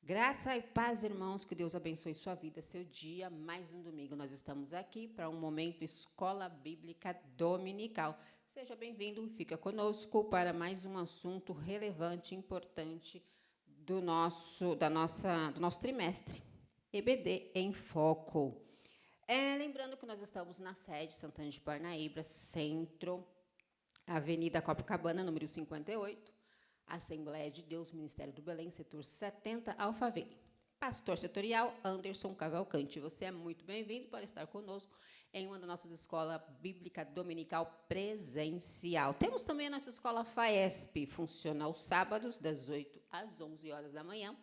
Graça e paz, irmãos, que Deus abençoe sua vida, seu dia. Mais um domingo nós estamos aqui para um momento Escola Bíblica Dominical. Seja bem-vindo, fica conosco para mais um assunto relevante, importante do nosso trimestre. EBD em Foco. Lembrando que nós estamos na sede Santana de Parnaíba, Centro, Avenida Copacabana, número 58. Assembleia de Deus, Ministério do Belém, setor 70, Alphaville. Pastor setorial, Anderson Cavalcante. Você é muito bem-vindo para estar conosco em uma das nossas escolas bíblica dominical presencial. Temos também a nossa escola FAESP, funciona aos sábados, das 8 às 11 horas da manhã,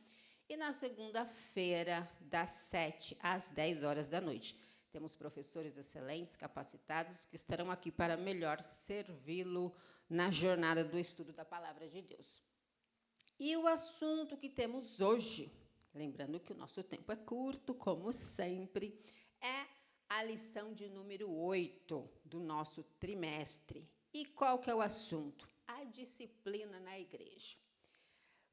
e na segunda-feira, das 7 às 10 horas da noite. Temos professores excelentes, capacitados, que estarão aqui para melhor servi-lo na jornada do estudo da Palavra de Deus. E o assunto que temos hoje, lembrando que o nosso tempo é curto, como sempre, é a lição de número 8 do nosso trimestre. E qual que é o assunto? A disciplina na igreja.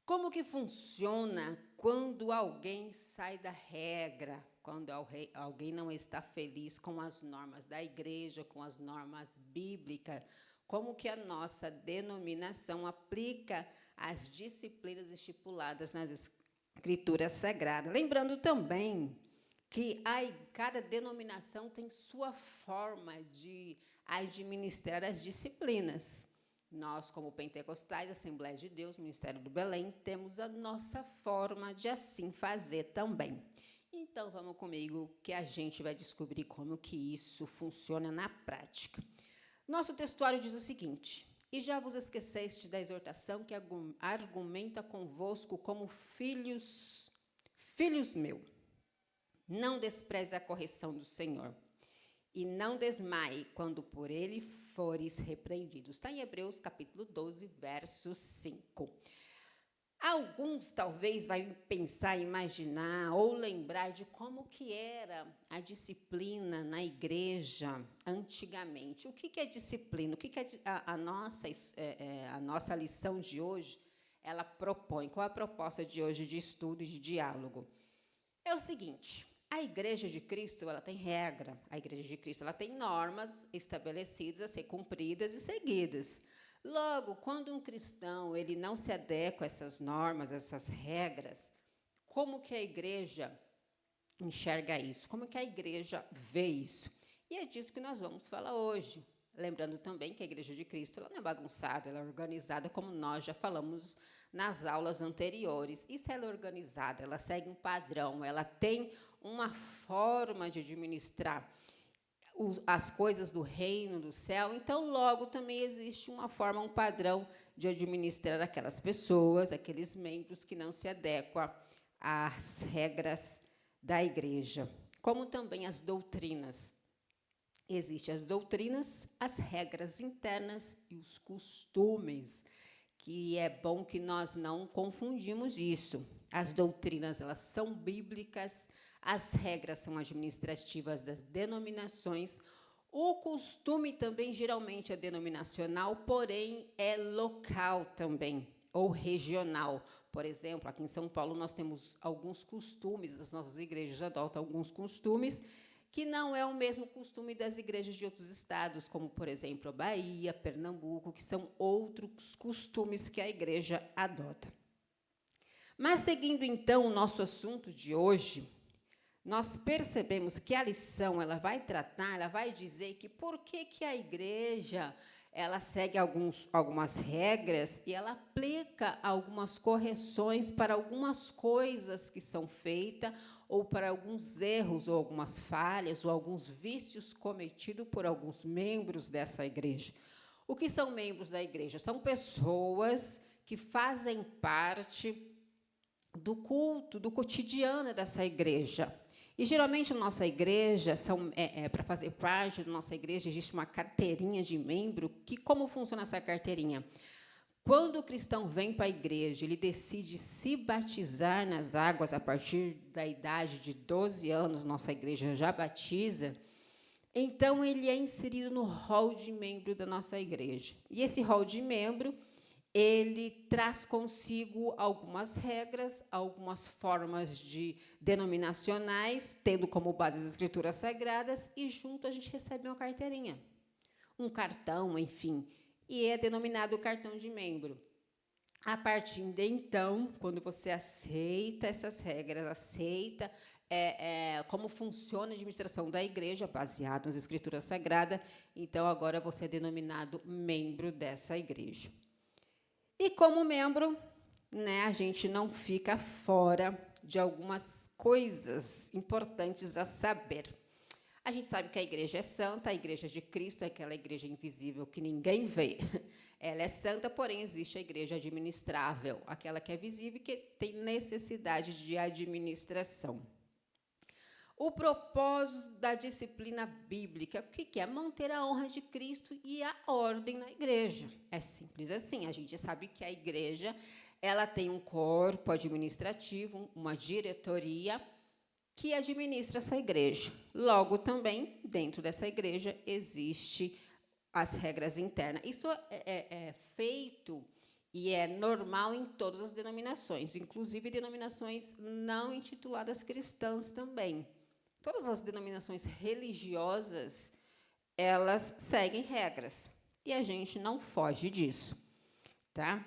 Como que funciona quando alguém sai da regra, quando alguém não está feliz com as normas da igreja, com as normas bíblicas? Como que a nossa denominação aplica as disciplinas estipuladas nas Escrituras Sagradas? Lembrando também que cada denominação tem sua forma de administrar as disciplinas. Nós, como pentecostais, Assembleia de Deus, Ministério do Belém, temos a nossa forma de assim fazer também. Então, vamos comigo que a gente vai descobrir como que isso funciona na prática. Nosso textuário diz o seguinte: e já vos esqueceste da exortação que argumenta convosco como filhos meu. Não despreze a correção do Senhor, e não desmaie quando por ele fores repreendidos. Está em Hebreus, capítulo 12, verso 5. Alguns, talvez, vão pensar, imaginar ou lembrar de como que era a disciplina na igreja antigamente. O que é disciplina? O que a nossa lição de hoje ela propõe? Qual é a proposta de hoje de estudo e de diálogo? É o seguinte: a Igreja de Cristo ela tem regra, a Igreja de Cristo ela tem normas estabelecidas a ser cumpridas e seguidas. Logo, quando um cristão ele não se adequa a essas normas, a essas regras, como que a igreja enxerga isso? Como que a igreja vê isso? E é disso que nós vamos falar hoje. Lembrando também que a Igreja de Cristo ela não é bagunçada, ela é organizada, como nós já falamos nas aulas anteriores. E se ela é organizada, ela segue um padrão, ela tem uma forma de administrar as coisas do reino do céu, então logo também existe uma forma, um padrão de administrar aquelas pessoas, aqueles membros que não se adequam às regras da igreja, como também as doutrinas. Existem as doutrinas, as regras internas e os costumes, que é bom que nós não confundimos isso. As doutrinas, elas são bíblicas, as regras são administrativas das denominações. O costume também, geralmente, é denominacional, porém, é local também, ou regional. Por exemplo, aqui em São Paulo, nós temos alguns costumes, as nossas igrejas adotam alguns costumes, que não é o mesmo costume das igrejas de outros estados, como, por exemplo, a Bahia, Pernambuco, que são outros costumes que a igreja adota. Mas, seguindo, então, o nosso assunto de hoje, nós percebemos que a lição ela vai tratar, ela vai dizer que por que a igreja ela segue algumas regras e ela aplica algumas correções para algumas coisas que são feitas ou para alguns erros ou algumas falhas ou alguns vícios cometidos por alguns membros dessa igreja. O que são membros da igreja? São pessoas que fazem parte do culto, do cotidiano dessa igreja. E, geralmente, na nossa igreja, para fazer parte da nossa igreja, existe uma carteirinha de membro, que como funciona essa carteirinha? Quando o cristão vem para a igreja, ele decide se batizar nas águas a partir da idade de 12 anos, nossa igreja já batiza, então ele é inserido no rol de membro da nossa igreja. E esse rol de membro, ele traz consigo algumas regras, algumas formas denominacionais, tendo como base as Escrituras Sagradas, e junto a gente recebe uma carteirinha, um cartão, enfim, e é denominado cartão de membro. A partir de então, quando você aceita essas regras, aceita como funciona a administração da igreja, baseado nas Escrituras Sagradas, então agora você é denominado membro dessa igreja. E como membro, né, a gente não fica fora de algumas coisas importantes a saber. A gente sabe que a igreja é santa, a igreja de Cristo é aquela igreja invisível que ninguém vê. Ela é santa, porém existe a igreja administrável, aquela que é visível e que tem necessidade de administração. O propósito da disciplina bíblica, o que é? Manter a honra de Cristo e a ordem na igreja. É simples assim. A gente sabe que a igreja ela tem um corpo administrativo, uma diretoria que administra essa igreja. Logo, também, dentro dessa igreja, existe as regras internas. Isso é feito e é normal em todas as denominações, inclusive denominações não intituladas cristãs também. Todas as denominações religiosas, elas seguem regras, e a gente não foge disso, tá?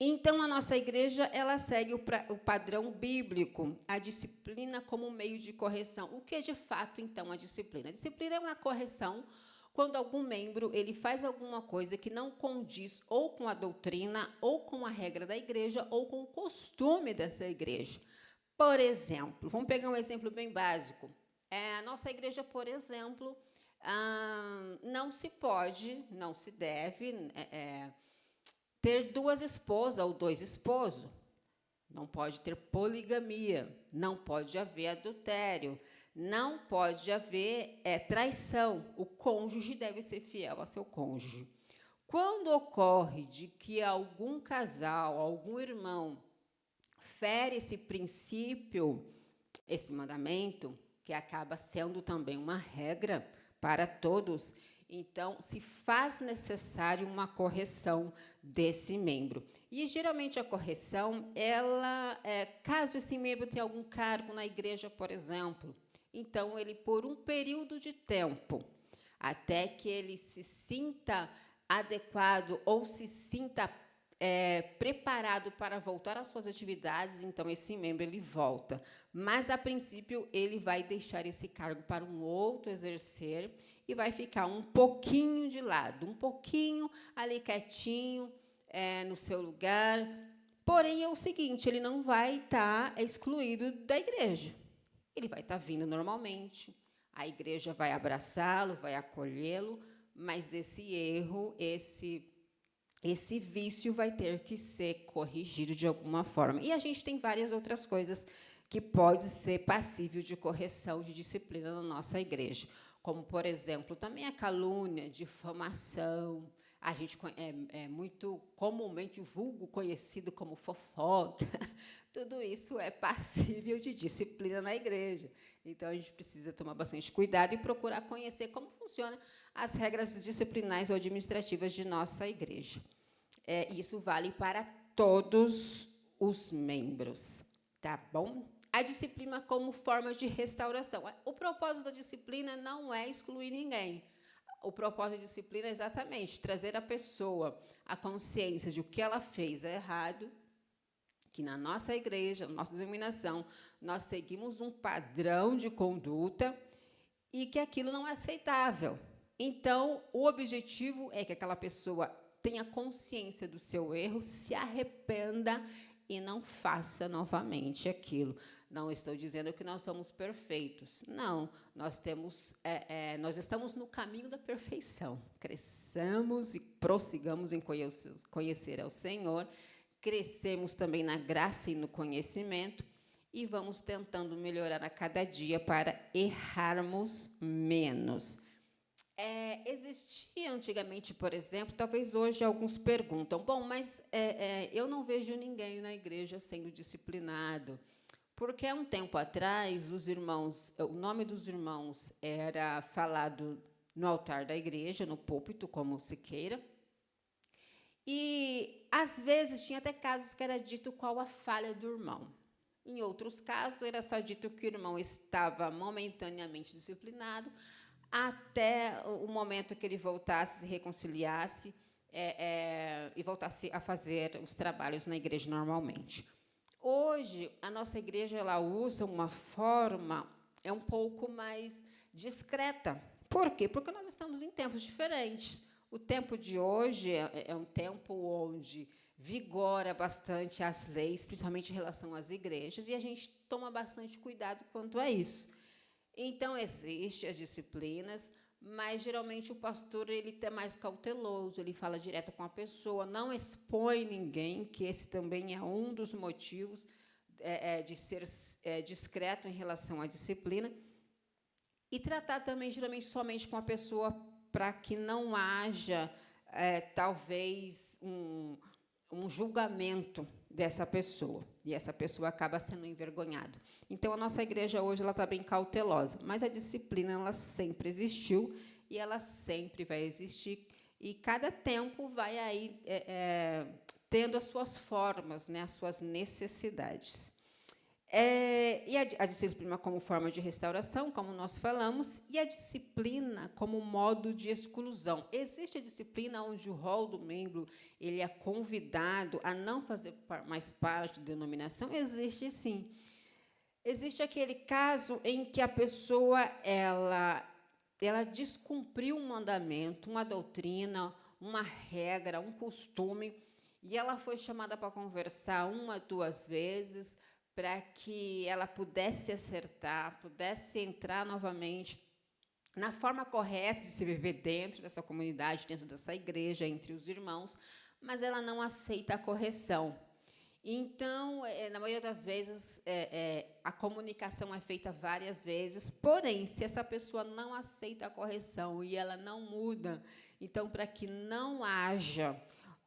Então, a nossa igreja, ela segue o padrão bíblico, a disciplina como meio de correção. O que é, de fato, então, a disciplina? A disciplina é uma correção quando algum membro ele faz alguma coisa que não condiz ou com a doutrina, ou com a regra da igreja, ou com o costume dessa igreja. Por exemplo, vamos pegar um exemplo bem básico. A nossa igreja, por exemplo, não se pode, não se deve ter 2 esposas ou 2 esposos. Não pode ter poligamia, não pode haver adultério, não pode haver traição. O cônjuge deve ser fiel a seu cônjuge. Quando ocorre de que algum casal, algum irmão, fere esse princípio, esse mandamento, que acaba sendo também uma regra para todos, então se faz necessário uma correção desse membro. E geralmente a correção, ela caso esse membro tenha algum cargo na igreja, por exemplo, então ele por um período de tempo, até que ele se sinta adequado ou se sinta preparado para voltar às suas atividades, então esse membro ele volta. Mas, a princípio, ele vai deixar esse cargo para um outro exercer e vai ficar um pouquinho de lado, um pouquinho ali quietinho, no seu lugar. Porém, é o seguinte, ele não vai estar excluído da igreja. Ele vai estar vindo normalmente, a igreja vai abraçá-lo, vai acolhê-lo, mas esse erro, esse vício vai ter que ser corrigido de alguma forma. E a gente tem várias outras coisas que pode ser passível de correção, de disciplina na nossa igreja. Como, por exemplo, também a calúnia, difamação. A gente é muito comumente vulgo conhecido como fofoca. Tudo isso é passível de disciplina na igreja. Então, a gente precisa tomar bastante cuidado e procurar conhecer como funcionam as regras disciplinares ou administrativas de nossa igreja. Isso vale para todos os membros, tá bom? A disciplina como forma de restauração. O propósito da disciplina não é excluir ninguém. O propósito da disciplina é exatamente trazer à pessoa a consciência de o que ela fez é errado, que na nossa igreja, na nossa denominação, nós seguimos um padrão de conduta e que aquilo não é aceitável. Então, o objetivo é que aquela pessoa tenha consciência do seu erro, se arrependa e não faça novamente aquilo. Não estou dizendo que nós somos perfeitos. Não, nós estamos no caminho da perfeição. Cresçamos e prossigamos em conhecer ao Senhor, crescemos também na graça e no conhecimento, e vamos tentando melhorar a cada dia para errarmos menos. Existia antigamente, por exemplo, talvez hoje alguns perguntam, bom, mas eu não vejo ninguém na igreja sendo disciplinado, porque há um tempo atrás o nome dos irmãos era falado no altar da igreja, no púlpito, como se queira, E, às vezes, tinha até casos que era dito qual a falha do irmão. Em outros casos, era só dito que o irmão estava momentaneamente disciplinado até o momento que ele voltasse, se reconciliasse e voltasse a fazer os trabalhos na igreja normalmente. Hoje, a nossa igreja ela usa uma forma um pouco mais discreta. Por quê? Porque nós estamos em tempos diferentes. O tempo de hoje é um tempo onde vigora bastante as leis, principalmente em relação às igrejas, e a gente toma bastante cuidado quanto a isso. Então, existem as disciplinas, mas, geralmente, o pastor ele é mais cauteloso, ele fala direto com a pessoa, não expõe ninguém, que esse também é um dos motivos de ser discreto em relação à disciplina, e tratar também, geralmente, somente com a pessoa, para que não haja, talvez, um julgamento dessa pessoa, e essa pessoa acaba sendo envergonhada. Então, a nossa igreja hoje está bem cautelosa, mas a disciplina ela sempre existiu e ela sempre vai existir, e cada tempo vai aí tendo as suas formas, né, as suas necessidades. E a disciplina como forma de restauração, como nós falamos, e a disciplina como modo de exclusão. Existe a disciplina onde o rol do membro ele é convidado a não fazer mais parte da denominação? Existe, sim. Existe aquele caso em que a pessoa ela descumpriu um mandamento, uma doutrina, uma regra, um costume, e ela foi chamada para conversar 1, 2 vezes, para que ela pudesse acertar, pudesse entrar novamente na forma correta de se viver dentro dessa comunidade, dentro dessa igreja, entre os irmãos, mas ela não aceita a correção. Então, na maioria das vezes, a comunicação é feita várias vezes, porém, se essa pessoa não aceita a correção e ela não muda, então, para que não haja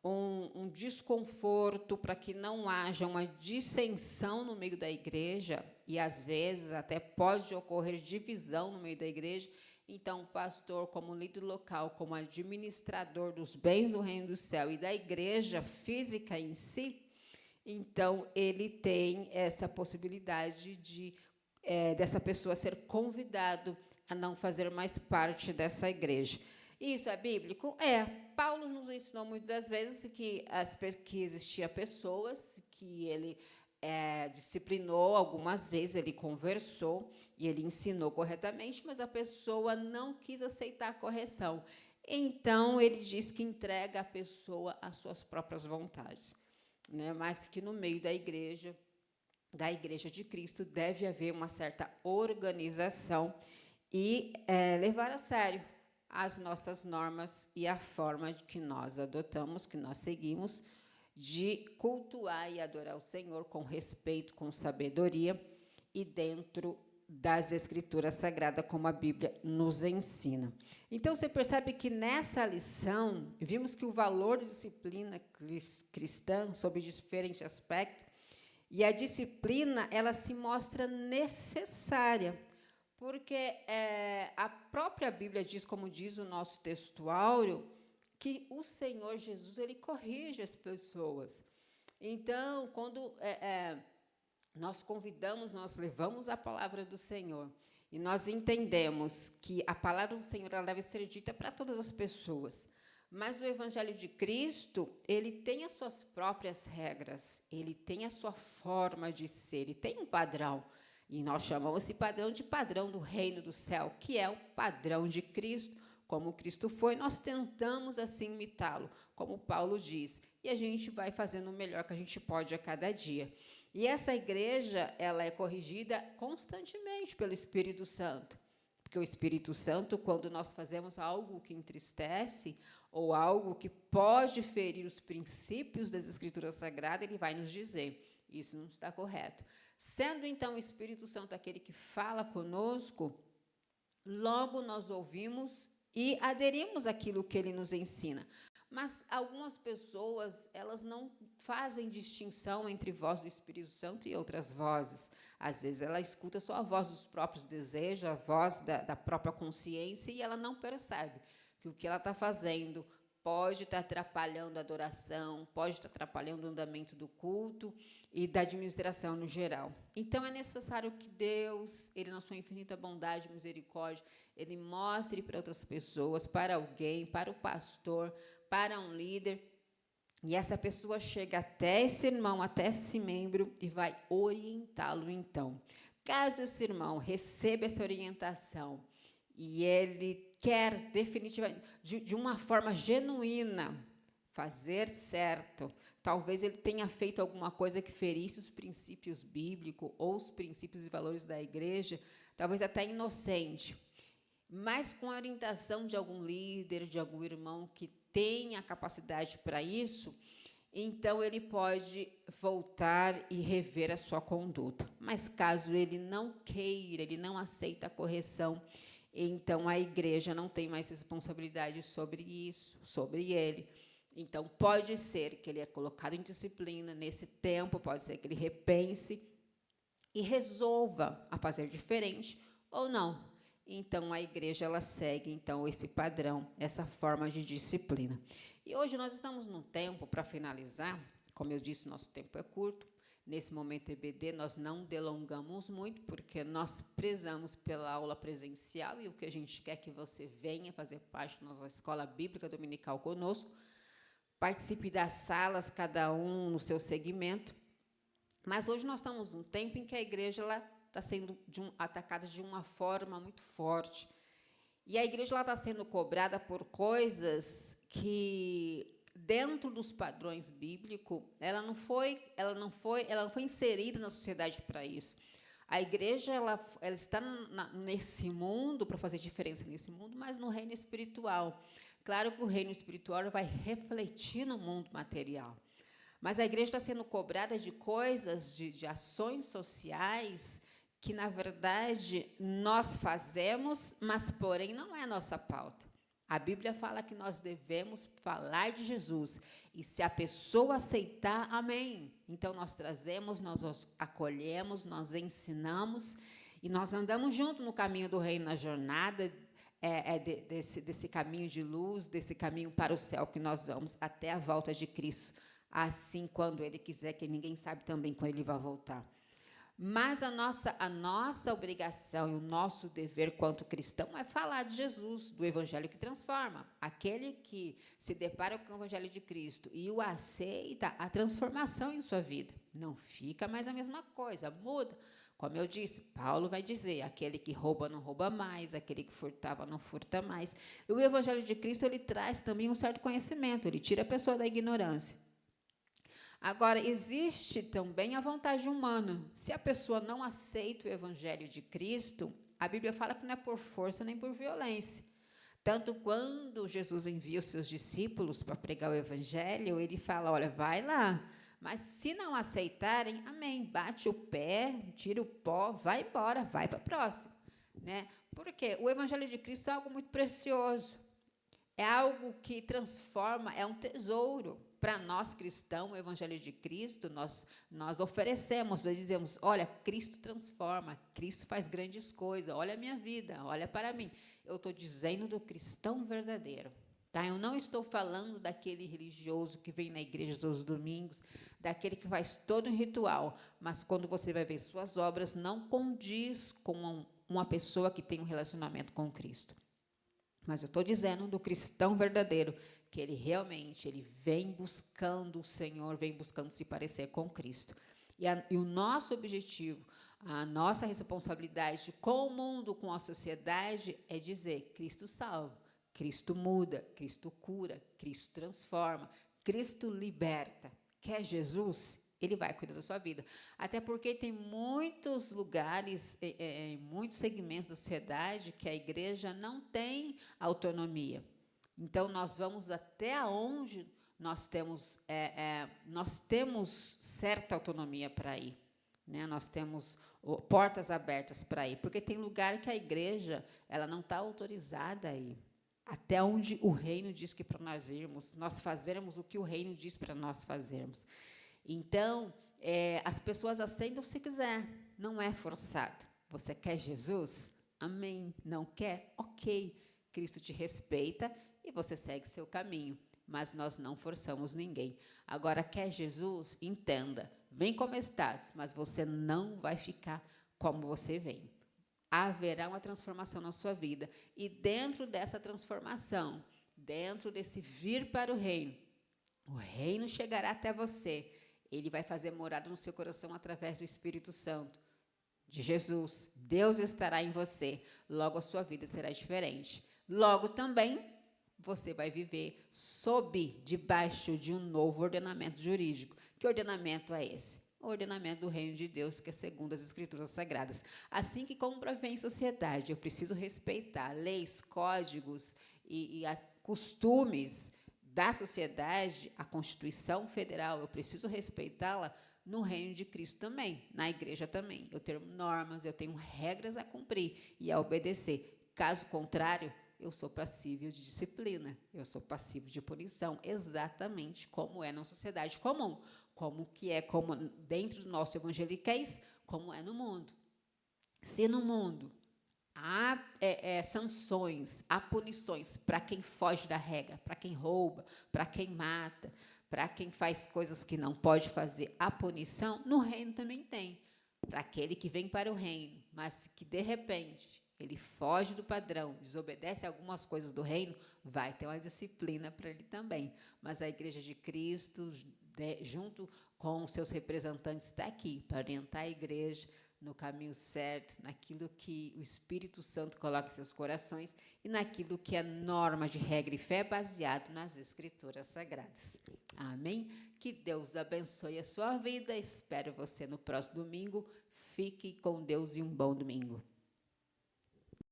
um desconforto, para que não haja uma dissensão no meio da igreja, e, às vezes, até pode ocorrer divisão no meio da igreja, então, o pastor, como líder local, como administrador dos bens do reino do céu e da igreja física em si, então, ele tem essa possibilidade dessa pessoa ser convidado a não fazer mais parte dessa igreja. Isso é bíblico? Paulo nos ensinou muitas vezes que existia pessoas que ele disciplinou algumas vezes, ele conversou e ele ensinou corretamente, mas a pessoa não quis aceitar a correção. Então, ele diz que entrega a pessoa às suas próprias vontades, né? Mas que no meio da igreja de Cristo, deve haver uma certa organização e levar a sério as nossas normas e a forma que nós adotamos, que nós seguimos, de cultuar e adorar o Senhor com respeito, com sabedoria e dentro das Escrituras Sagradas, como a Bíblia nos ensina. Então, você percebe que nessa lição, vimos que o valor de disciplina cristã, sob diferentes aspectos, e a disciplina, ela se mostra necessária, porque a própria Bíblia diz, como diz o nosso textuário, que o Senhor Jesus ele corrige as pessoas. Então, quando nós convidamos, nós levamos a palavra do Senhor, e nós entendemos que a palavra do Senhor ela deve ser dita para todas as pessoas, mas o Evangelho de Cristo, ele tem as suas próprias regras, ele tem a sua forma de ser, ele tem um padrão. E nós chamamos esse padrão de padrão do reino do céu, que é o padrão de Cristo, como Cristo foi. Nós tentamos, assim, imitá-lo, como Paulo diz. E a gente vai fazendo o melhor que a gente pode a cada dia. E essa igreja, ela é corrigida constantemente pelo Espírito Santo. Porque o Espírito Santo, quando nós fazemos algo que entristece, ou algo que pode ferir os princípios das Escrituras Sagradas, ele vai nos dizer, isso não está correto. Sendo, então, o Espírito Santo aquele que fala conosco, logo nós ouvimos e aderimos àquilo que ele nos ensina. Mas algumas pessoas, elas não fazem distinção entre voz do Espírito Santo e outras vozes. Às vezes, ela escuta só a voz dos próprios desejos, a voz da própria consciência, e ela não percebe que o que ela está fazendo pode estar atrapalhando a adoração, pode estar atrapalhando o andamento do culto e da administração no geral. Então, é necessário que Deus, Ele, na sua infinita bondade e misericórdia, Ele mostre para outras pessoas, para alguém, para o pastor, para um líder, e essa pessoa chega até esse irmão, até esse membro, e vai orientá-lo, então. Caso esse irmão receba essa orientação e ele quer definitivamente, de uma forma genuína, fazer certo, talvez ele tenha feito alguma coisa que ferisse os princípios bíblicos ou os princípios e valores da igreja, talvez até inocente, mas com a orientação de algum líder, de algum irmão que tenha a capacidade para isso, então ele pode voltar e rever a sua conduta. Mas caso ele não queira, ele não aceita a correção, então a igreja não tem mais responsabilidade sobre isso, sobre ele. Então pode ser que ele é colocado em disciplina nesse tempo, pode ser que ele repense e resolva a fazer diferente ou não. Então, a igreja, ela segue, então, esse padrão, essa forma de disciplina. E hoje nós estamos num tempo, para finalizar, como eu disse, nosso tempo é curto, nesse momento EBD nós não delongamos muito, porque nós prezamos pela aula presencial e o que a gente quer que você venha fazer parte da nossa escola bíblica dominical conosco, participe das salas, cada um no seu segmento, mas hoje nós estamos num tempo em que a igreja, ela está sendo atacada de uma forma muito forte. E a igreja está sendo cobrada por coisas que, dentro dos padrões bíblicos, ela não foi inserida na sociedade para isso. A igreja ela está nesse mundo, para fazer diferença nesse mundo, mas no reino espiritual. Claro que o reino espiritual vai refletir no mundo material. Mas a igreja está sendo cobrada de coisas, de ações sociais, que, na verdade, nós fazemos, mas, porém, não é a nossa pauta. A Bíblia fala que nós devemos falar de Jesus, e se a pessoa aceitar, amém. Então, nós trazemos, nós acolhemos, nós ensinamos, e nós andamos junto no caminho do reino, na jornada desse caminho de luz, desse caminho para o céu que nós vamos, até a volta de Cristo, assim, quando Ele quiser, que ninguém sabe também quando Ele vai voltar. Mas a nossa obrigação e o nosso dever quanto cristão é falar de Jesus, do Evangelho que transforma. Aquele que se depara com o Evangelho de Cristo e o aceita, a transformação em sua vida. Não fica mais a mesma coisa, muda. Como eu disse, Paulo vai dizer, aquele que rouba não rouba mais, aquele que furtava não furta mais. E o Evangelho de Cristo, ele traz também um certo conhecimento, ele tira a pessoa da ignorância. Agora, existe também a vontade humana. Se a pessoa não aceita o Evangelho de Cristo, a Bíblia fala que não é por força nem por violência. Tanto quando Jesus envia os seus discípulos para pregar o Evangelho, ele fala, olha, vai lá, mas se não aceitarem, amém, bate o pé, tira o pó, vai embora, vai para a próxima. Né? Porque o Evangelho de Cristo é algo muito precioso, é algo que transforma, é um tesouro. Para nós cristãos, o Evangelho de Cristo, nós oferecemos, nós dizemos, olha, Cristo transforma, Cristo faz grandes coisas, olha a minha vida, olha para mim. Eu estou dizendo do cristão verdadeiro. Tá? Eu não estou falando daquele religioso que vem na igreja todos os domingos, daquele que faz todo um ritual, mas quando você vai ver suas obras, não condiz com uma pessoa que tem um relacionamento com Cristo. Mas eu estou dizendo do cristão verdadeiro, que ele realmente vem buscando o Senhor, vem buscando se parecer com Cristo. E o nosso objetivo, a nossa responsabilidade com o mundo, com a sociedade, é dizer, Cristo salva, Cristo muda, Cristo cura, Cristo transforma, Cristo liberta. Quer Jesus? Ele vai cuidar da sua vida. Até porque tem muitos lugares, muitos segmentos da sociedade que a igreja não tem autonomia. Então, nós vamos até onde nós temos certa autonomia para ir. Né? Nós temos portas abertas para ir. Porque tem lugar que a igreja ela não está autorizada a ir. Até onde o reino diz que para nós irmos, nós fazermos o que o reino diz para nós fazermos. Então, as pessoas aceitam se quiser, não é forçado. Você quer Jesus? Amém. Não quer? Ok. Cristo te respeita e você segue seu caminho. mas nós não forçamos ninguém. Agora, quer Jesus? Entenda, vem como estás, mas você não vai ficar como você vem. Haverá uma transformação na sua vida, e dentro dessa transformação, dentro desse vir para o reino chegará até você. Ele vai fazer morada no seu coração através do Espírito Santo de Jesus. Deus estará em você, logo a sua vida será diferente. Logo também, você vai viver debaixo de um novo ordenamento jurídico. Que ordenamento é esse? O ordenamento do reino de Deus, que é segundo as Escrituras Sagradas. Assim que, como para viver em sociedade, eu preciso respeitar leis, códigos e costumes da sociedade, a Constituição Federal, eu preciso respeitá-la no reino de Cristo também, na igreja também. Eu tenho normas, eu tenho regras a cumprir e a obedecer. Caso contrário, eu sou passível de disciplina, eu sou passível de punição, exatamente como é na sociedade comum, como dentro do nosso evangeliquez, como é no mundo. Se no mundo há sanções, há punições para quem foge da regra, para quem rouba, para quem mata, para quem faz coisas que não pode fazer, há punição, no reino também tem. Para aquele que vem para o reino, mas que, de repente, ele foge do padrão, desobedece algumas coisas do reino, vai ter uma disciplina para ele também. Mas a Igreja de Cristo, junto com os seus representantes, está aqui para orientar a igreja no caminho certo, naquilo que o Espírito Santo coloca em seus corações e naquilo que é norma de regra e fé baseado nas Escrituras Sagradas. Amém? Que Deus abençoe a sua vida. Espero você no próximo domingo. Fique com Deus e um bom domingo.